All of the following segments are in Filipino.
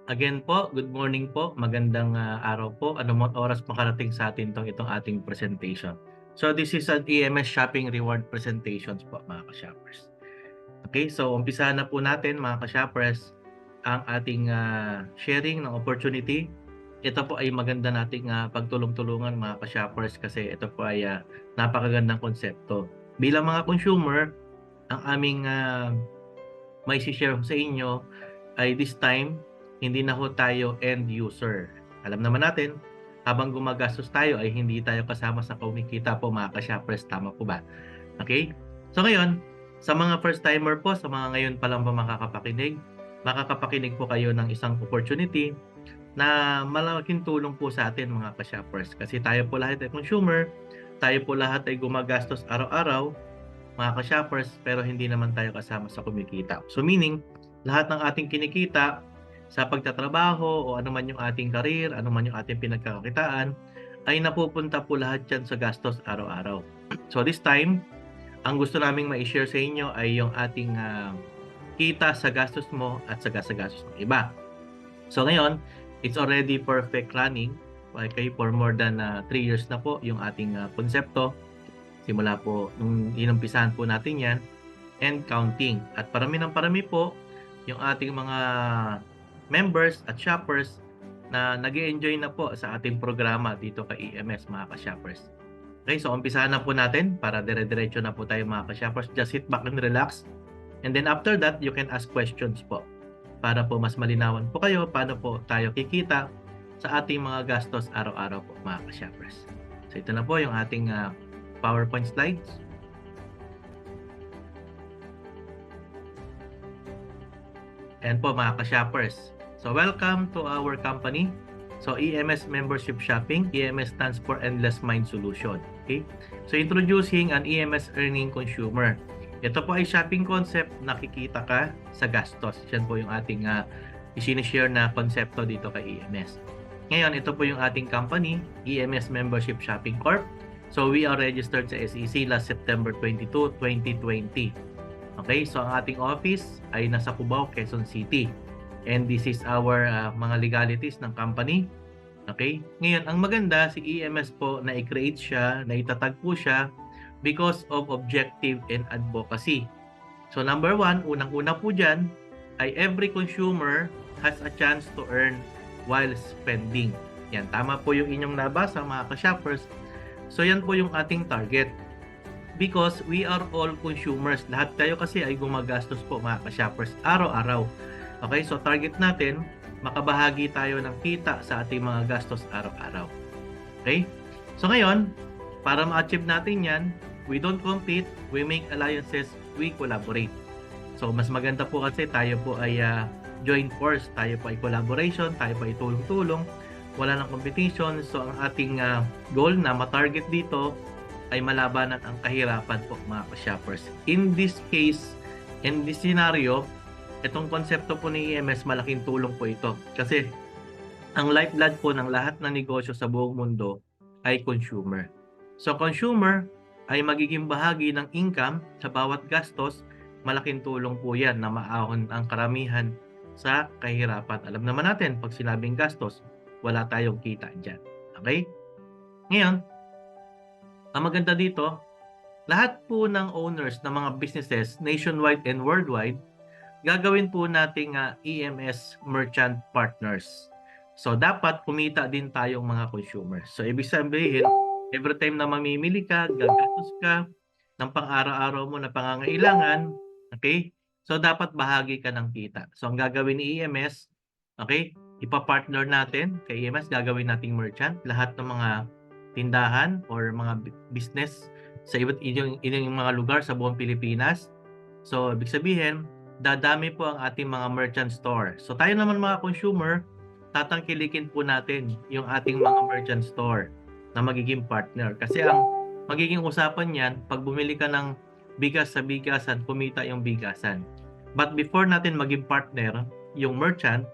Again po, good morning po. Magandang araw po. Anumang oras makarating sa atin itong ating presentation. So this is an EMS Shopping Reward presentations po mga ka-shoppers. Okay, so umpisahan na po natin mga ka-shoppers ang ating sharing ng opportunity. Ito po ay maganda nating pagtulong-tulungan mga ka-shoppers kasi ito po ay napakagandang konsepto. Bilang mga consumer, ang aming may share sa inyo ay this time hindi na ho tayo end user. Alam naman natin, habang gumagastos tayo ay hindi tayo kasama sa kumikita po mga ka-shoppers. Tama po ba? Okay? So ngayon, sa mga first timer po, sa mga ngayon pa lang ba makakapakinig po kayo ng isang opportunity na malaking tulong po sa atin mga ka-shoppers. Kasi tayo po lahat ay consumer, tayo po lahat ay gumagastos araw-araw mga ka-shoppers, pero hindi naman tayo kasama sa kumikita. So meaning, lahat ng ating kinikita sa pagtatrabaho o ano man yung ating career, ano man yung ating pinagkakakitaan, ay napupunta po lahat yan sa gastos araw-araw. So this time, ang gusto naming ma-share sa inyo ay yung ating kita sa gastos mo at sa gastos ng iba. So ngayon, it's already perfect running. Okay, for more than 3 years na po yung ating konsepto. Simula po nung inumpisahan po natin yan and counting. At parami po yung ating mga members at shoppers na nag-enjoy na po sa ating programa dito kay EMS mga ka-shoppers. Okay, so umpisahan na po natin para dire-diretso na po tayo mga ka-shoppers. Just sit back and relax. And then after that, you can ask questions po para po mas malinawan po kayo paano po tayo kikita sa ating mga gastos araw-araw po mga ka-shoppers. So ito na po yung ating PowerPoint slides. And po mga ka-shoppers, so welcome to our company. So EMS Membership Shopping. EMS stands for Endless Mind Solution. Okay? So introducing an EMS Earning Consumer. Ito po ay shopping concept na kikita ka sa gastos. Yan po yung ating isinishare na konsepto dito kay EMS. Ngayon, ito po yung ating company, EMS Membership Shopping Corp. So we are registered sa SEC last September 22, 2020. Okay, so ang ating office ay nasa Cubao, Quezon City. And this is our mga legalities ng company. Okay, ngayon ang maganda si EMS po na i-create siya, na itatag po siya because of objective and advocacy. So number 1, unang-una po dyan ay every consumer has a chance to earn while spending. Yan, tama po yung inyong nabasa mga ka-shoppers. So yan po yung ating target. Because we are all consumers. Lahat tayo kasi ay gumagastos po mga ka-shoppers araw-araw. Okay, so target natin, makabahagi tayo ng kita sa ating mga gastos araw-araw. Okay? So ngayon, para ma-achieve natin yan, we don't compete, we make alliances, we collaborate. So mas maganda po kasi tayo po ay joint force, tayo po ay collaboration, tayo po ay tulong-tulong, wala ng competition. So ang ating goal na ma-target dito ay malabanan ang kahirapan po mga ka-shoppers. In this case, in this scenario, itong konsepto po ni EMS malaking tulong po ito. Kasi ang lifeblood po ng lahat ng negosyo sa buong mundo ay consumer. So consumer ay magiging bahagi ng income sa bawat gastos. Malaking tulong po yan na maahon ang karamihan sa kahirapan. Alam naman natin, pag sinabing gastos, wala tayong kita dyan. Okay? Ngayon, ang maganda dito, lahat po ng owners ng mga businesses nationwide and worldwide, gagawin po nating EMS merchant partners. So dapat kumita din tayong mga consumers. So ibig sabihin, every time na mamimili ka, gagastos ka ng pang-araw-araw mo na pangangailangan, okay? So dapat bahagi ka ng kita. So ang gagawin ni EMS, okay? Ipa-partner natin kay EMS, gagawin nating merchant, lahat ng mga tindahan or mga business sa iba't inyong mga lugar sa buong Pilipinas. So ibig sabihin, dadami po ang ating mga merchant store. So tayo naman mga consumer, tatangkilikin po natin yung ating mga merchant store na magiging partner. Kasi ang magiging usapan yan, pag bumili ka ng bigas sa bigasan, kumita yung bigasan. But before natin maging partner, yung merchant,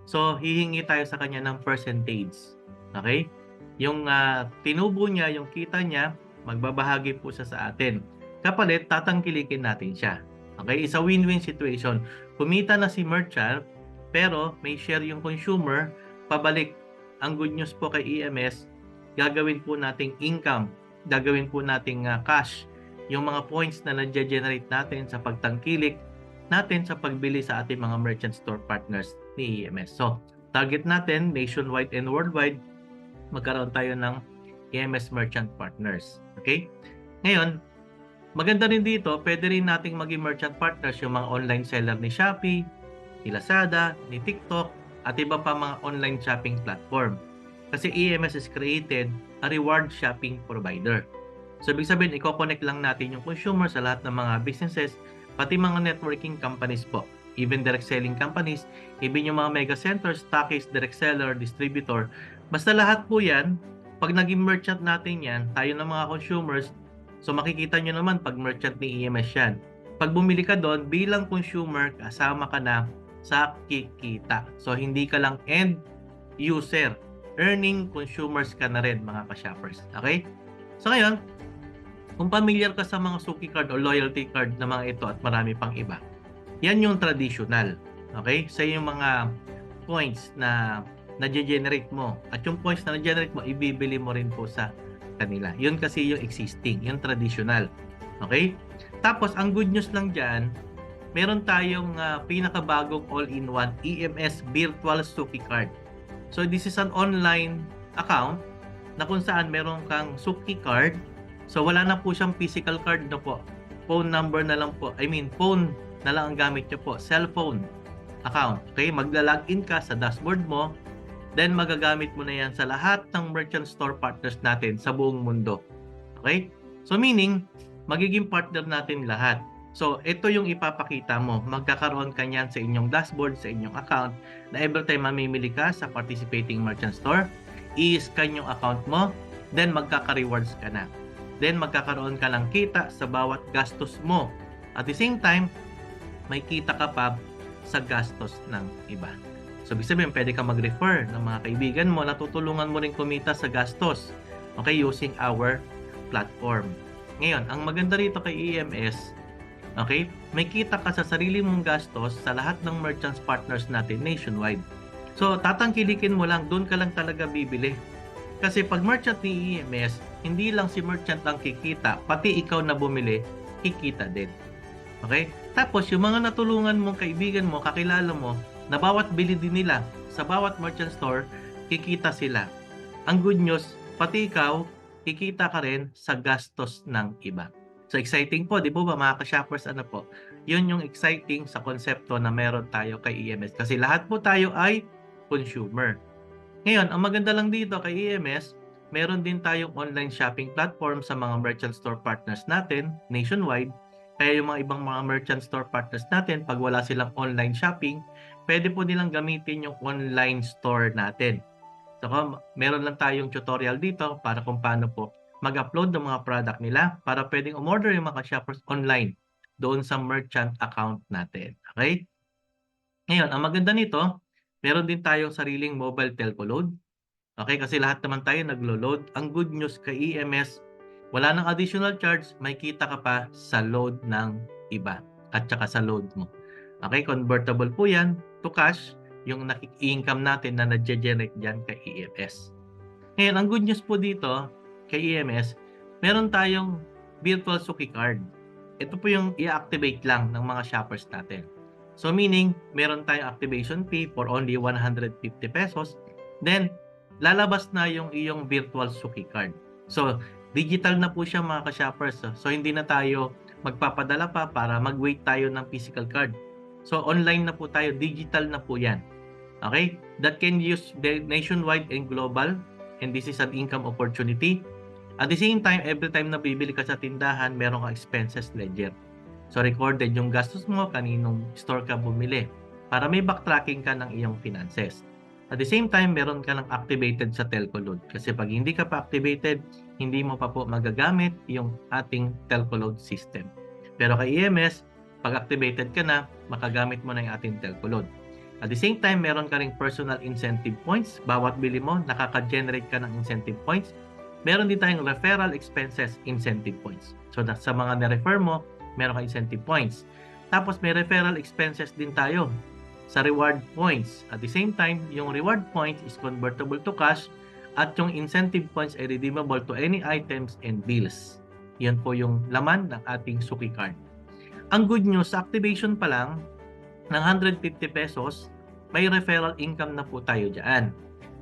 so hihingi tayo sa kanya ng percentage. Okay? Yung tinubo niya, yung kita niya, magbabahagi po siya sa atin. Kapalit, tatangkilikin natin siya. Okay? It's a win-win situation. Kumita na si merchant, pero may share yung consumer, pabalik. Ang good news po kay EMS, gagawin po nating income, gagawin po nating cash, yung mga points na nag-generate natin sa pagtangkilik natin sa pagbili sa ating mga merchant store partners ni EMS. So, target natin nationwide and worldwide, magkaroon tayo ng EMS merchant partners. Okay? Ngayon, maganda rin dito, pwede rin nating maging merchant partners yung mga online seller ni Shopee, ni Lazada, ni TikTok, at iba pa mga online shopping platform. Kasi EMS is created a reward shopping provider. So, ibig sabihin, i-connect lang natin yung consumer sa lahat ng mga businesses, pati mga networking companies po. Even direct selling companies, even yung mga mega centers, stockist, direct seller, distributor. Basta lahat po yan, pag naging merchant natin yan, tayo ng mga consumers, so makikita nyo naman pag merchant ni EMS yan. Pag bumili ka doon, bilang consumer, kasama ka na sa kikita. So, hindi ka lang end user. Earning consumers ka na rin, mga ka-shoppers. Okay? So, ngayon, kung familiar ka sa mga Suki card o loyalty card na mga ito at marami pang iba, yan yung traditional. Okay? Sa yung mga points na na-generate mo. At yung points na na-generate mo, ibibili mo rin po sa kanila. Yun kasi yung existing, yung traditional. Okay? Tapos, ang good news lang dyan, meron tayong pinakabagong all-in-one EMS Virtual Suki Card. So, this is an online account na kung saan meron kang Suki Card. So, wala na po siyang physical card na po. Phone number na lang po. Phone na lang ang gamit nyo po. Cellphone account. Okay? Magla-login ka sa dashboard mo. Then, magagamit mo na yan sa lahat ng merchant store partners natin sa buong mundo. Okay? So, meaning, magiging partner natin lahat. So, ito yung ipapakita mo. Magkakaroon ka niyan sa inyong dashboard, sa inyong account, na every time mamimili ka sa participating merchant store, i-scan yung account mo, then magkaka-rewards ka na. Then, magkakaroon ka ng kita sa bawat gastos mo. At the same time, may kita ka pa sa gastos ng iba. So, ibig sabihin, pwede ka mag-refer ng mga kaibigan mo na tutulungan mo rin kumita sa gastos. Okay, using our platform. Ngayon, ang maganda rito kay EMS, okay, may kita ka sa sarili mong gastos sa lahat ng merchants partners natin nationwide. So, tatangkilikin mo lang, doon ka lang talaga bibili. Kasi pag merchant ni EMS, hindi lang si merchant ang kikita, pati ikaw na bumili, kikita din. Okay? Tapos, yung mga natulungan mong kaibigan mo, kakilala mo, na bawat bili din nila sa bawat merchant store, kikita sila. Ang good news, pati ikaw, kikita ka rin sa gastos ng iba. So, exciting po, di po ba mga ka-shoppers, ano po? Yun yung exciting sa konsepto na meron tayo kay EMS. Kasi lahat po tayo ay consumer. Ngayon, ang maganda lang dito kay EMS, meron din tayong online shopping platform sa mga merchant store partners natin nationwide. Kaya yung mga ibang mga merchant store partners natin, pag wala silang online shopping, pwede po nilang gamitin yung online store natin. So, meron lang tayong tutorial dito para kung paano po mag-upload ng mga product nila para pwedeng umorder yung mga shoppers online doon sa merchant account natin. Okay? Ngayon, ang maganda nito, meron din tayong sariling mobile telco load. Okay? Kasi lahat naman tayo naglo-load. Ang good news kay EMS, wala nang additional charge, may kita ka pa sa load ng iba at saka sa load mo. Okay, convertible po yan to cash, yung income natin na na-generate dyan kay EMS. Ngayon, ang good news po dito kay EMS, meron tayong virtual Suki card. Ito po yung i-activate lang ng mga shoppers natin. So meaning, meron tayong activation fee for only 150 pesos. Then, lalabas na yung iyong virtual Suki card. So, digital na po siya mga ka-shoppers. So, hindi na tayo magpapadala pa para mag-wait tayo ng physical card. So, online na po tayo. Digital na po yan. Okay? That can use nationwide and global. And this is an income opportunity. At the same time, every time na bibili ka sa tindahan, meron ka expenses ledger. So, recorded yung gastos mo, kaninong store ka bumili. Para may backtracking ka ng iyong finances. At the same time, meron ka ng activated sa telco load. Kasi pag hindi ka pa activated, hindi mo pa po magagamit yung ating telco load system. Pero kay EMS, pag activated ka na, makagamit mo na yung ating telco load. At the same time, meron ka ring personal incentive points. Bawat bili mo, nakaka-generate ka ng incentive points. Meron din tayong referral expenses incentive points. So, sa mga na-refer mo, meron ka incentive points. Tapos, may referral expenses din tayo sa reward points. At the same time, yung reward points is convertible to cash at yung incentive points ay redeemable to any items and bills. Yan po yung laman ng ating Suki Card. Ang good news, sa activation pa lang ng 150 pesos, may referral income na po tayo dyan.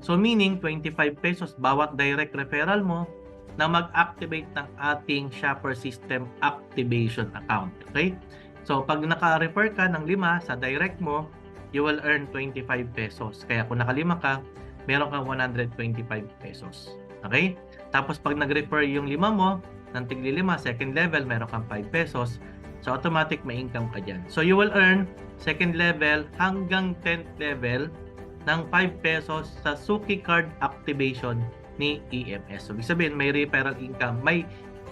So meaning 25 pesos bawat direct referral mo na mag-activate ng ating Shopper System Activation Account. Okay? So pag naka-refer ka ng 5 sa direct mo, you will earn 25 pesos. Kaya kung naka-5 ka, meron kang 125 pesos. Okay? Tapos pag nag-refer yung 5 mo, ng tigli 5, second level, meron kang 5 pesos. So automatic may income ka dyan. So you will earn second level hanggang 10th level ng 5 pesos sa Suki Card activation ni EMS. So ibig sabihin may referral income, may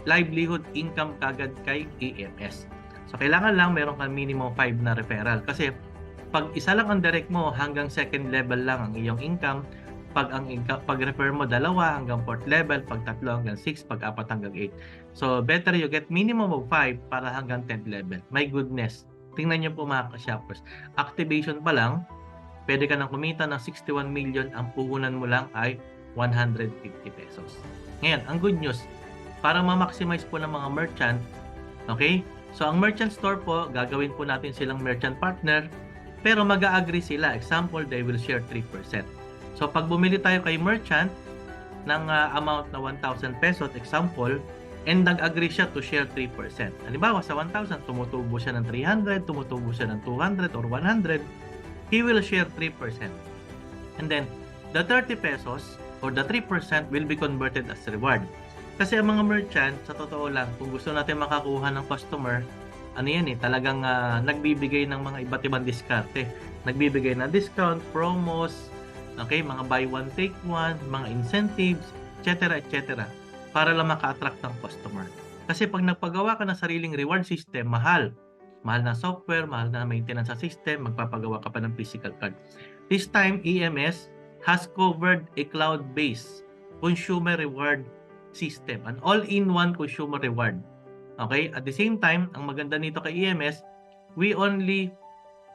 livelihood income kagad kay EMS. So kailangan lang meron kang minimum 5 na referral. Kasi pag isa lang ang direct mo, hanggang second level lang ang iyong income. Pag refer mo 2 hanggang 4th level, pag 3 hanggang 6, pag 4 hanggang 8. So better you get minimum of 5 para hanggang 10th level. My goodness, tingnan niyo po mga ka-shoppers. Activation pa lang, pwede ka nang kumita ng 61 million, ang puhunan mo lang ay 150 pesos. Ngayon, ang good news, para ma-maximize po ng mga merchant, okay? So ang merchant store po, gagawin po natin silang merchant partner, pero mag-a-agree sila. Example, they will share 3%. So pag bumili tayo kay merchant ng amount na 1,000 pesos, example, and nag-agree siya to share 3%. Halimbawa, sa 1,000, tumutubo siya ng 300, tumutubo siya ng 200 or 100, he will share 3%. And then, the 30 pesos or the 3% will be converted as reward. Kasi ang mga merchant, sa totoo lang, kung gusto natin makakuha ng customer, ano yan talagang nagbibigay ng mga iba't ibang diskarte. Nagbibigay ng discount, promos, okay, mga buy one, take one, mga incentives, etc. etc. para lang maka-attract ng customer. Kasi pag nagpagawa ka ng sariling reward system, mahal. Mahal na software, mahal na maintenance sa system, magpapagawa ka pa ng physical card. This time, EMS has covered a cloud-based consumer reward system, an all-in-one consumer reward. Okay? At the same time, ang maganda nito kay EMS, we only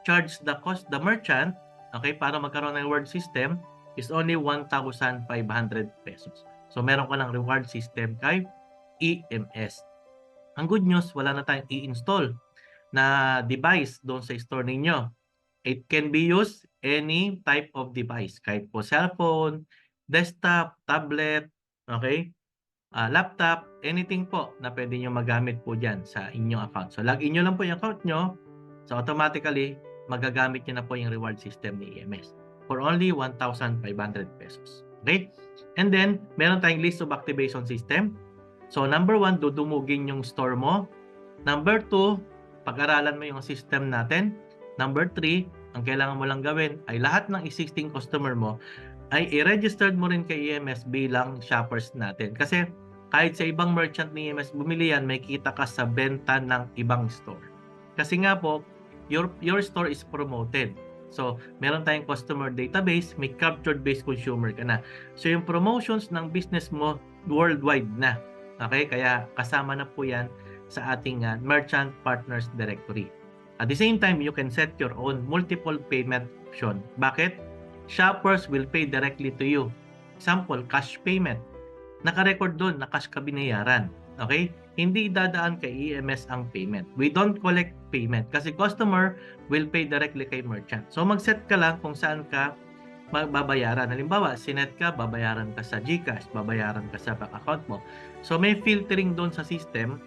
charge the merchant, okay, para magkaroon ng reward system is only 1,500 pesos. So meron ka ng reward system kay EMS. Ang good news, wala na tayong i-install na device doon sa store ninyo. It can be used any type of device, kahit po cellphone, desktop, tablet, okay, laptop, anything po na pwede nyo magamit po dyan sa inyong account. So login nyo lang po yung account nyo, so automatically magagamit nyo na po yung reward system ni EMS for only 1,500 pesos. Okay? And then, meron tayong list of activation system. So, number 1, dudumugin yung store mo. Number 2, pag-aralan mo yung system natin. Number 3, ang kailangan mo lang gawin ay lahat ng existing customer mo ay i-registered mo rin kay EMS bilang shoppers natin. Kasi kahit sa ibang merchant ni EMS bumili yan, may kita ka sa benta ng ibang store. Kasi nga po, your store is promoted. So, meron tayong customer database, may captured-based consumer ka na. So, yung promotions ng business mo, worldwide na. Okay? Kaya kasama na po yan sa ating Merchant Partners Directory. At the same time, you can set your own multiple payment option. Bakit? Shoppers will pay directly to you. Example, cash payment. Naka-record doon na cash ka binayaran. Okay? Hindi dadaan kay EMS ang payment. We don't collect payment kasi customer will pay directly kay merchant. So mag-set ka lang kung saan ka magbabayaran. Halimbawa, sinet ka, babayaran ka sa GCash, babayaran ka sa bank account mo. So may filtering doon sa system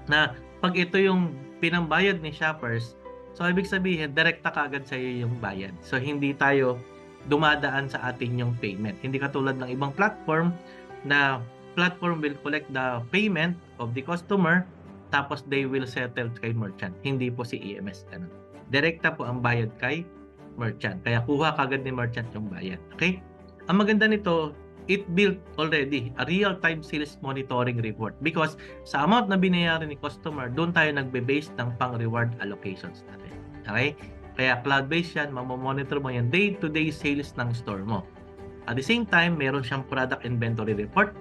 na pag ito yung pinambayad ni shoppers, so ibig sabihin, direkta kaagad sa iyo yung bayad. So hindi tayo dumadaan sa atin yung payment. Hindi katulad ng ibang platform na platform will collect the payment of the customer tapos they will settle kay merchant. Hindi po si EMS ganun. Direkta po ang bayad kay merchant. Kaya kuha kagad ni merchant yung bayad. Okay? Ang maganda nito, it built already a real-time sales monitoring report because sa amount na binayaran ni customer, doon tayo nagbe-base ng pang-reward allocations natin. Okay? Kaya cloud-based yan, mamomonitor mo yan day-to-day sales ng store mo. At the same time, meron siyang product inventory report.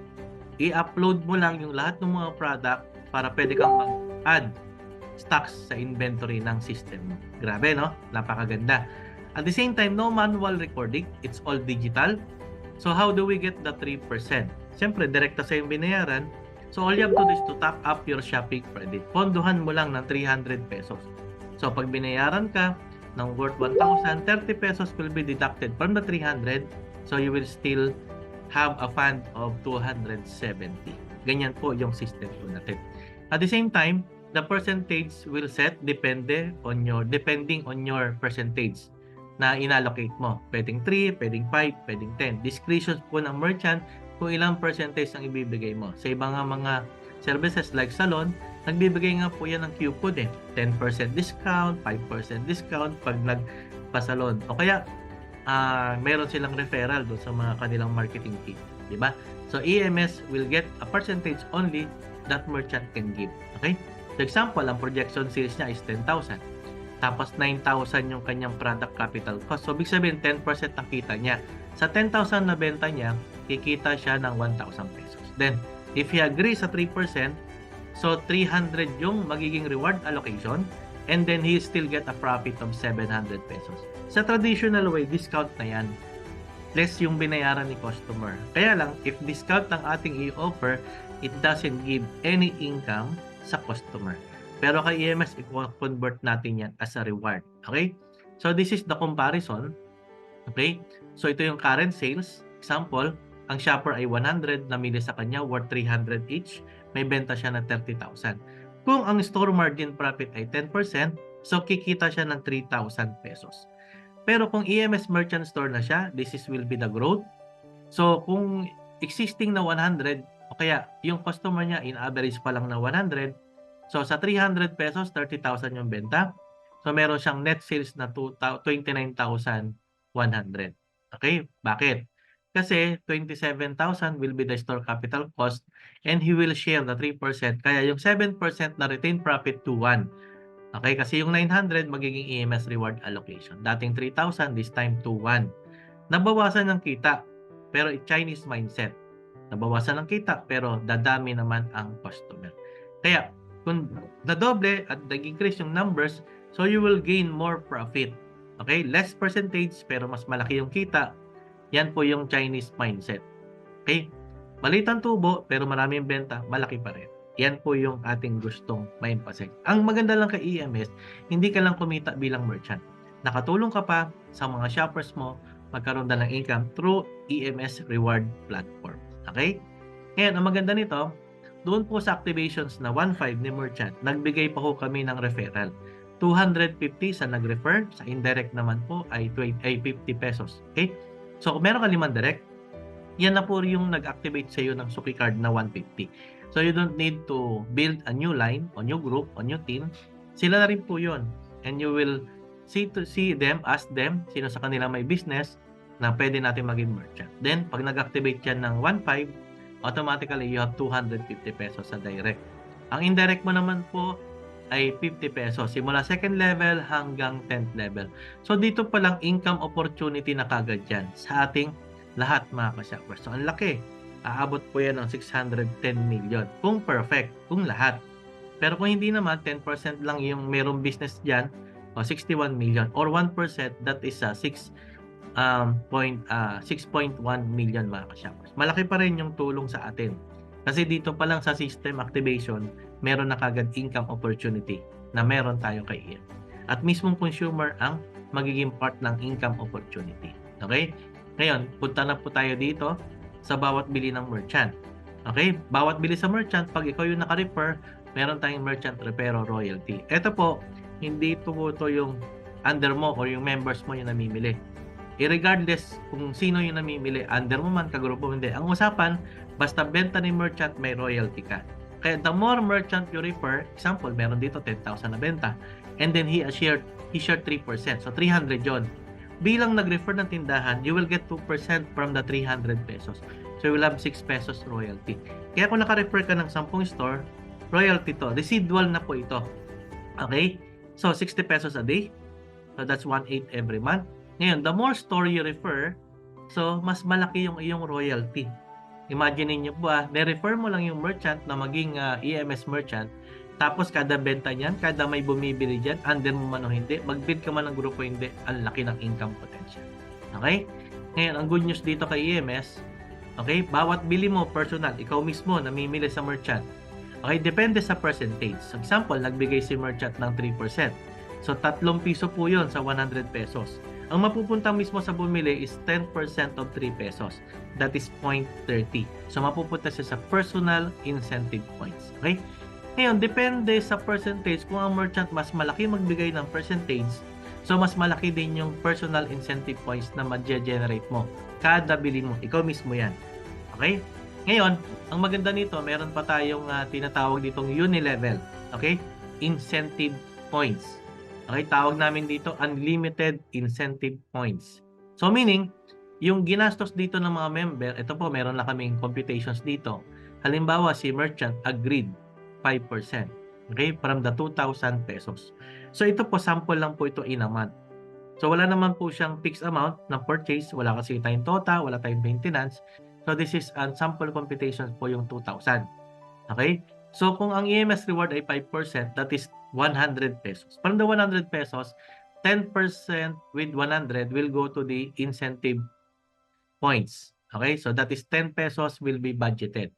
I-upload mo lang yung lahat ng mga product para pwede kang mag-add stocks sa inventory ng system mo. Grabe, no? Napakaganda. At the same time, no manual recording. It's all digital. So how do we get the 3%? Siyempre, direkta sa yung binayaran. So all you have to do is to top up your shopping credit. Ponduhan mo lang ng 300 pesos. So pag binayaran ka ng worth 1,000, 30 pesos will be deducted from the 300. So you will still have a fund of 270. Ganyan po yung system po natin. At the same time, the percentage will set depending on your percentage na inallocate mo. Pwedeng 3, pwedeng 5, pwedeng 10. Discretion po ng merchant kung ilang percentage ang ibibigay mo. Sa ibang mga services like salon, nagbibigay nga po yan ng coupon 10% discount, 5% discount pag nagpa-salon. O kaya, meron silang referral doon sa mga kanilang marketing team. Diba? So, EMS will get a percentage only that merchant can give. Okay? For example, ang projection sales niya is 10,000. Tapos 9,000 yung kanyang product capital cost. So, ibig sabihin, 10% ang kita niya. Sa 10,000 na benta niya, kikita siya ng 1,000 pesos. Then, if he agrees sa 3%, so 300 yung magiging reward allocation, and then he still get a profit of 700 pesos. Sa traditional way, discount na yan. Less yung binayaran ni customer. Kaya lang, if discount ang ating i-offer, it doesn't give any income sa customer. Pero kay EMS, i-convert natin yan as a reward. Okay? So, this is the comparison. Okay? So, ito yung current sales. Example, ang shopper ay 100, namili sa kanya, worth 300 each. May benta siya ng 30,000. Kung ang store margin profit ay 10%, so kikita siya ng 3,000 pesos. Pero kung EMS merchant store na siya, will be the growth. So, kung existing na 100, o kaya yung customer niya in average pa lang na 100, so sa 300 pesos, 30,000 yung benta. So, meron siyang net sales na 29,100. Okay? Bakit? Kasi 27,000 will be the store capital cost and he will share the 3%. Kaya yung 7% na retained profit to 1. Okay? Kasi yung 900 magiging EMS reward allocation. Dating 3,000, this time to 1. Nabawasan ng kita, pero Chinese mindset. Nabawasan ng kita, pero dadami naman ang customer. Kaya, kung nadoble at nag-increase yung numbers, so you will gain more profit. Okay? Less percentage, pero mas malaki yung kita. Yan po yung Chinese mindset. Okay? Maliit ang tubo, pero marami yung benta, malaki pa rin. Yan po yung ating gustong ma-emphasize. Ang maganda lang kay EMS, hindi ka lang kumita bilang merchant. Nakatulong ka pa sa mga shoppers mo, magkaroon na ng income through EMS reward platform. Okay? Ngayon, ang maganda nito, doon po sa activations na 1.5 ni merchant, nagbigay pa ho kami ng referral. 250 sa nag-refer, sa indirect naman po ay 50 pesos. Okay? So, kung meron ka 5 direct, yan na po yung nag-activate sa iyo ng Suki card na 150. So, you don't need to build a new line, a new group, a new team. Sila na rin po yun. And you will see them, ask them, sino sa kanila may business na pwede natin maging merchant. Then, pag nag-activate yan ng 1.5, automatically you have 250 pesos sa direct. Ang indirect mo naman po ay 50 pesos. Simula second level hanggang 10th level. So, dito pa lang income opportunity na kagad yan sa ating lahat mga ka-shoppers. So, ang laki. Aabot po yan ng 610 million. Kung perfect, kung lahat. Pero kung hindi naman, 10% lang yung merong business dyan, o 61 million. Or 1%, that is 6.1 million mga ka-shoppers. Malaki pa rin yung tulong sa atin. Kasi dito pa lang sa system activation, meron na kagad income opportunity na meron tayo kay EM. At mismong consumer ang magiging part ng income opportunity. Okay? Ngayon, punta na po tayo dito sa bawat bili ng merchant. Okay? Bawat bili sa merchant, pag ikaw yung naka-refer, meron tayong merchant referral royalty. Ito po, hindi po ito yung under mo or yung members mo yung namimili. Regardless kung sino yung namimili, under mo man, kagrupo mo, hindi. Ang usapan, basta benta ni merchant, may royalty ka. Kaya the more merchant you refer, example, meron dito 10,000 na benta, and then he shared 3%. So, 300 yon. Bilang nag-refer ng tindahan, you will get 2% from the 300 pesos. So, you will have 6 pesos royalty. Kaya kung naka-refer ka ng 10 store, royalty to. Residual na po ito. Okay? So, 60 pesos a day. So that's 1/8 every month. Ngayon, the more store you refer, so mas malaki yung iyong royalty. Imagine niyo po ni-refer mo lang yung merchant na maging EMS merchant, tapos kada benta niyan, kada may bumibili diyan, under mo man o hindi, mag-bid ka man ng grupo hindi, ang laki ng income potential. Okay? Ngayon, ang good news dito kay EMS, okay, bawat bili mo personal, ikaw mismo namimili sa merchant. Okay, depende sa percentage. So, example, nagbigay si merchant ng 3%. So, 3 piso po yun sa 100 pesos. Ang mapupunta mismo sa bumili is 10% of 3 pesos. That is 0.30. So, mapupunta siya sa personal incentive points. Okay? Ngayon, depende sa percentage. Kung ang merchant mas malaki magbigay ng percentage, so mas malaki din yung personal incentive points na ma-generate mo. Kada bili mo. Ikaw mismo yan. Okay? Ngayon, ang maganda nito, meron pa tayong tinatawag ditong uni-level. Okay? Incentive points. Okay, tawag namin dito unlimited incentive points. So meaning, yung ginastos dito ng mga member, ito po meron na kaming computations dito. Halimbawa, si merchant agreed 5%. Okay, from the 2,000 pesos. So ito po, sample lang po ito in a month. So wala naman po siyang fixed amount ng purchase, wala kasi tayong tota, wala tayong maintenance. So this is an sample computation po yung 2,000. Okay? So kung ang EMS reward ay 5%, that is 100 pesos. From the 100 pesos, 10% with 100 will go to the incentive points. Okay? So that is 10 pesos will be budgeted.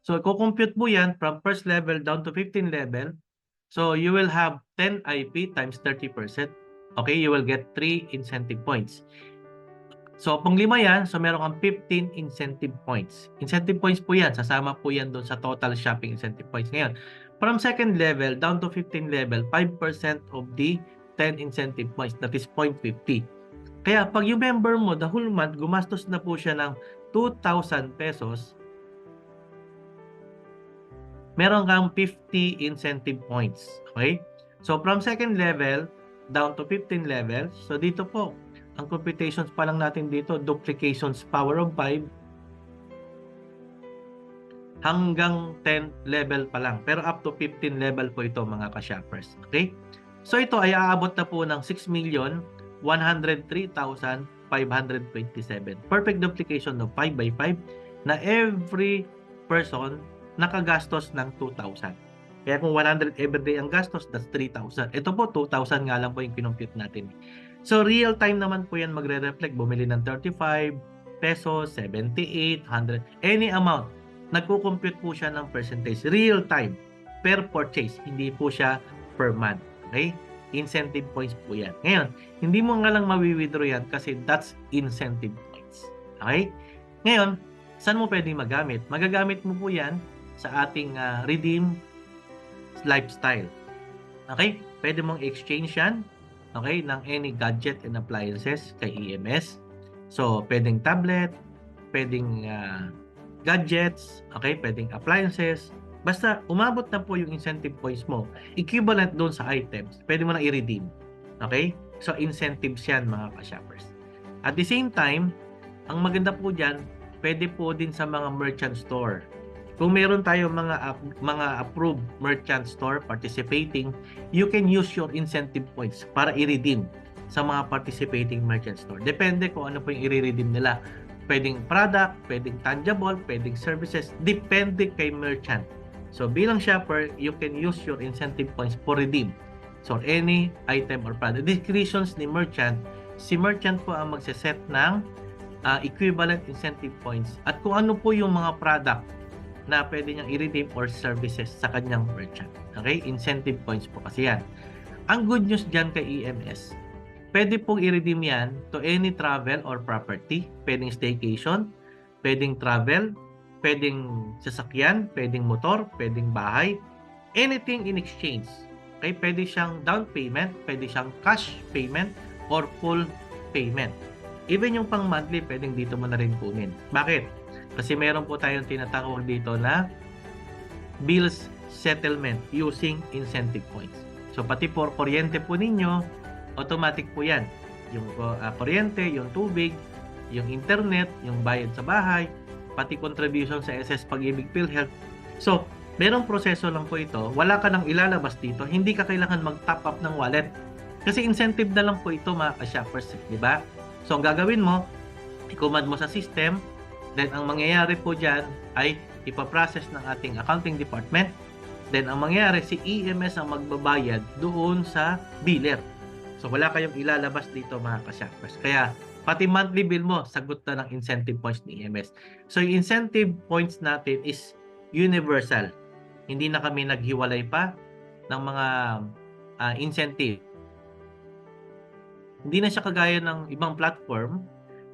So i-compute mo yan from first level down to 15 level. So you will have 10 IP times 30%. Okay? You will get 3 incentive points. So, pang 5 yan, so meron kang 15 incentive points. Incentive points po yan, sasama po yan doon sa total shopping incentive points. Ngayon, from second level down to 15 level, 5% of the 10 incentive points, that is 0.50. Kaya, pag yung member mo, the whole month, gumastos na po siya ng 2,000 pesos, meron kang 50 incentive points. Okay? So, from second level down to 15 level, so dito po, ang computations pa lang natin dito, duplications power of 5 hanggang 10 level pa lang. Pero up to 15 level po ito mga ka-shoppers. Okay? So ito ay aabot na po ng 6,103,527. Perfect duplication of 5 by 5 na every person nakagastos ng 2,000. Kaya kung 100 everyday ang gastos, that's 3,000. Ito po, 2,000 nga lang po yung kinompute natin. So, real time naman po yan magre-reflect. Bumili ng 35 pesos, 78, 100, any amount. Nagko-compute po siya ng percentage. Real time, per purchase. Hindi po siya per month. Okay? Incentive points po yan. Ngayon, hindi mo nga lang mawi-withdraw yan kasi that's incentive points. Okay? Ngayon, saan mo pwedeng magamit? Magagamit mo po yan sa ating redeem lifestyle. Okay? Pwede mong exchange yan, okay, ng any gadget and appliances kay EMS. So, pwedeng tablet, pwedeng gadgets, okay, pwedeng appliances. Basta umabot na po yung incentive points mo, equivalent doon sa items, pwede mo na i-redeem. Okay? So, incentives yan mga ka-shoppers. At the same time, ang maganda po dyan, pwede po din sa mga merchant store. Kung meron tayo mga approved merchant store participating, you can use your incentive points para i-redeem sa mga participating merchant store. Depende kung ano po yung i-redeem nila. Pwedeng product, pwedeng tangible, pwedeng services, depende kay merchant. So bilang shopper, you can use your incentive points for redeem. So any item or product. Discretions ni merchant, si merchant po ang magse-set ng equivalent incentive points at kung ano po yung mga product na pwede niyang i-redeem or services sa kanyang merchant. Okay? Incentive points po kasi yan. Ang good news dyan kay EMS, pwede pong i-redeem yan to any travel or property. Pwedeng staycation, pwedeng travel, pwedeng sasakyan, pwedeng motor, pwedeng bahay. Anything in exchange. Okay? Pwede siyang down payment, pwede siyang cash payment, or full payment. Even yung pang monthly, pwedeng dito mo na rin kunin. Bakit? Kasi meron po tayong tinatawag dito na bills settlement using incentive points. So pati for kuryente po ninyo, automatic po yan. Yung kuryente, yung tubig, yung internet, yung bayad sa bahay, pati contribution sa SS Pag-ibig PhilHealth. So, merong proseso lang po ito. Wala ka nang ilalabas dito. Hindi ka kailangan mag-top up ng wallet. Kasi incentive na lang po ito mga ka-shoppers, di ba? So ang gagawin mo, i-command mo sa system, then ang mangyayari po dyan ay ipaprocess ng ating accounting department. Then ang mangyayari, si EMS ang magbabayad doon sa biller. So wala kayong ilalabas dito mga ka-shoppers. Kaya pati monthly bill mo, sagot na ng incentive points ni EMS. So yung incentive points natin is universal. Hindi na kami naghiwalay pa ng mga incentive. Hindi na siya kagaya ng ibang platform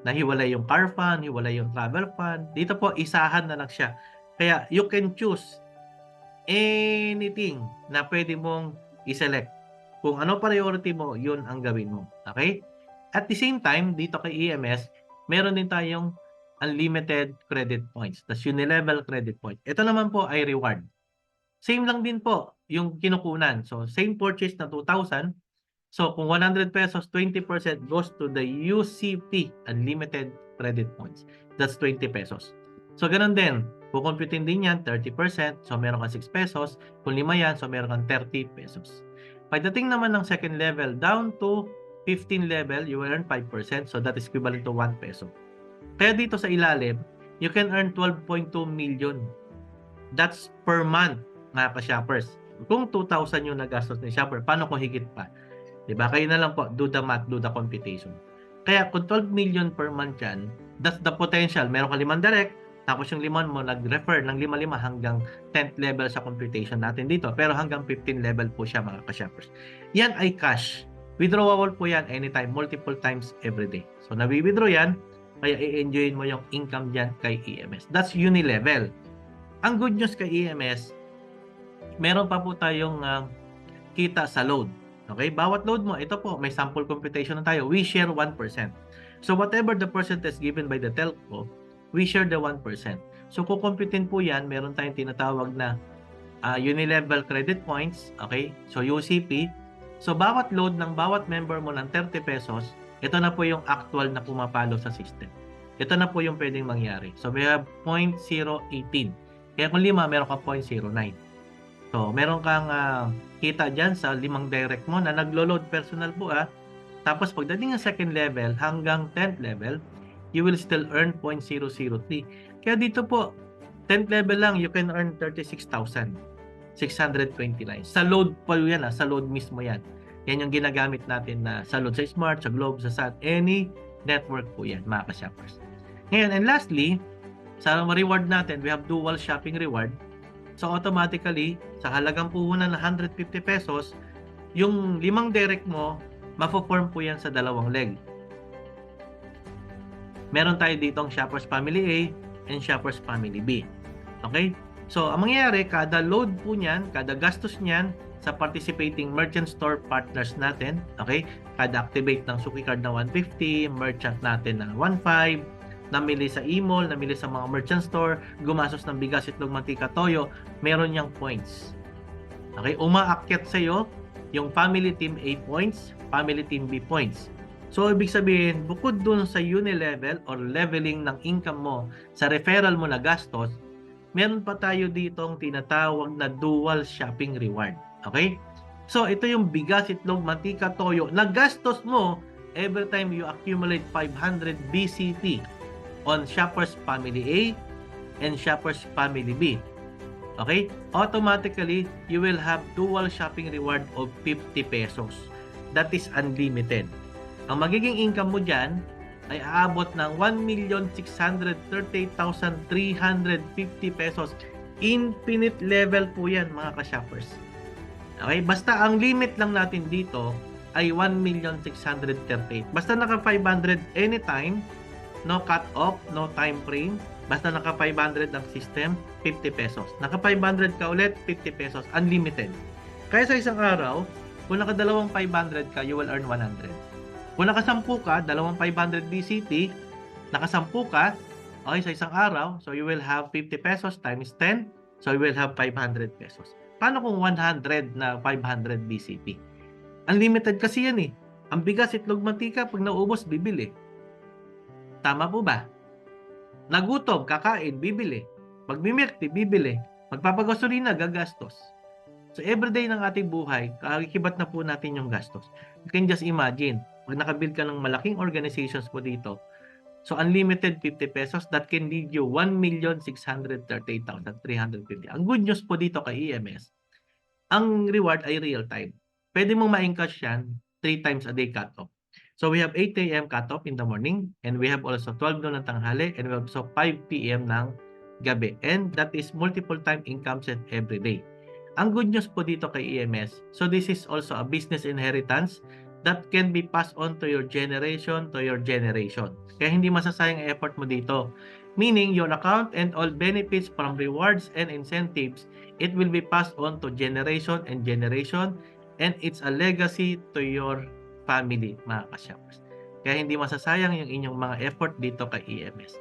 na hiwalay yung car fund, hiwalay yung travel fund. Dito po, isahan na lang siya. Kaya you can choose anything na pwede mong i-select. Kung ano priority mo, yun ang gawin mo. Okay? At the same time, dito kay EMS, meron din tayong unlimited credit points. That's unilevel credit point. Ito naman po ay reward. Same lang din po yung kinukunan. So, same purchase na 2,000. So, kung 100 pesos, 20% goes to the UCP, Unlimited Credit Points. That's 20 pesos. So, ganun din. Kukumputin din yan, 30%. So, meron kang 6 pesos. Kung 5 yan, so meron kang 30 pesos. Pagdating naman ng second level, down to 15 level, you will earn 5%. So, that is equivalent to 1 peso. Kaya dito sa ilalim, you can earn 12.2 million. That's per month, mga ka-shoppers. Kung 2,000 yung nagastos ni shopper, paano kung higit pa? Diba? Kayo na lang po, do the math, do the computation. Kaya kung 12 million per month yan, that's the potential. Meron ka 5 direct, tapos yung 5 mo nag-refer ng 5-5 hanggang 10th level sa computation natin dito. Pero hanggang 15 level po siya mga ka-shoppers. Yan ay cash. Withdrawable po yan anytime, multiple times every day. So nawi-withdraw yan, kaya i-enjoyin mo yung income dyan kay EMS. That's unilevel. Ang good news kay EMS, meron pa po tayong kita sa load. Okay? Bawat load mo, ito po, may sample computation na tayo. We share 1%. So whatever the percentage given by the telco, we share the 1%. So kukumputin po yan, meron tayong tinatawag na unilevel credit points. Okay? So UCP. So bawat load ng bawat member mo ng 30 pesos, ito na po yung actual na pumapalo sa system. Ito na po yung pwedeng mangyari. So we have 0.018. Kaya kung 5, meron kang 0.09. So, meron kang kita dyan sa 5 direct mo na naglo-load personal po Tapos, pagdating ng second level hanggang 10th level, you will still earn 0.003. Kaya dito po, 10th level lang, you can earn 36,629. Sa load po yan, sa load mismo yan. Yan yung ginagamit natin na sa load sa Smart, sa Globe, sa SAT, any network po yan, mga ka-shoppers. Ngayon, and lastly, sa reward natin, we have dual shopping reward. So automatically, sa halagang puhunan na 150 pesos, yung 5 direct mo, mapo-form po yan sa 2 leg. Meron tayo ditong Shoppers Family A and Shoppers Family B. Okay? So, ang mangyayari, kada load po niyan, kada gastos niyan sa participating merchant store partners natin, okay? Kada activate ng Suki Card na 150, merchant natin na 15, namili sa e-mall, namili sa mga merchant store, gumastos ng bigas, itlog, mantika, toyo, meron niyang points. Okay? Umaakyat sa iyo yung Family Team A points, Family Team B points. So, ibig sabihin, bukod dun sa unilevel or leveling ng income mo sa referral mo na gastos, meron pa tayo ditong tinatawag na dual shopping reward. Okay? So, ito yung bigas, itlog, mantika, toyo na gastos mo every time you accumulate 500 BCT on Shoppers Family A and Shoppers Family B. Okay? Automatically, you will have dual shopping reward of 50 pesos. That is unlimited. Ang magiging income mo dyan ay aabot ng 1,638,350 pesos. Infinite level po yan, mga ka-shoppers. Okay? Basta ang limit lang natin dito ay 1,638. Basta naka 500 anytime, no cut off, no time frame. Basta naka 500 ang system, 50 pesos. Naka 500 ka ulit, 50 pesos. Unlimited. Kaya sa isang araw, kung naka 2 500 ka, you will earn 100. Kung naka 10 ka, 2 500 BCT, naka 10 ka, okay, sa isang araw, so you will have 50 pesos times 10, so you will have 500 pesos. Paano kung 100 na 500 BCT? Unlimited kasi yan Ang bigas, itlog, mantika, pag naubos, bibili. Tama po ba? Nagutom, kakain, bibili. Pag bibili, bibili. Magpapagasolina, gagastos. So everyday ng ating buhay, kakibat na po natin yung gastos. You can just imagine, pag nakabuild ka ng malaking organizations po dito, so unlimited 50 pesos, that can lead you 1,638,350. Ang good news po dito kay EMS, ang reward ay real time. Pwede mong ma-encash yan 3 times a day cut-off. So we have 8 a.m. cut-off in the morning, and we have also 12 noon ng tanghali, and we have also 5 p.m. ng gabi. And that is multiple time income set every day. Ang good news po dito kay EMS, so this is also a business inheritance that can be passed on to your generation to your generation. Kaya hindi masasayang effort mo dito. Meaning, your account and all benefits from rewards and incentives, it will be passed on to generation and generation, and it's a legacy to your family, mga ka-shoppers. Kaya hindi masasayang yung inyong mga effort dito kay EMS.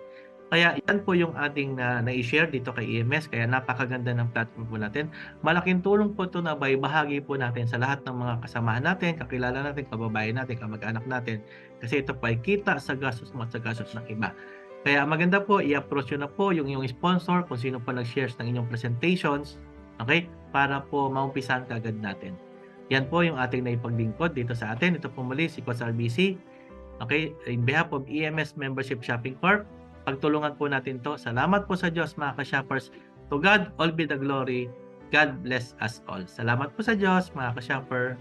Kaya yan po yung ating na-share dito kay EMS. Kaya napakaganda ng platform po natin. Malaking tulong po ito na bahagi po natin sa lahat ng mga kasamahan natin, kakilala natin, kababayan natin, kamag-anak natin. Kasi ito po ay kita sa gastos mo at sa gastos ng iba. Kaya maganda po, i-approach nyo na po yung inyong sponsor kung sino po nag-shares ng inyong presentations, okay? Para po maumpisan kagad natin. Yan po yung ating naipaglingkod dito sa atin. Ito po muli si Coach RBC. Okay, in behalf of EMS Membership Shopping Corp, pagtulungan po natin to. Salamat po sa Diyos, mga ka-shoppers. To God all be the glory. God bless us all. Salamat po sa Diyos, mga ka-shopper.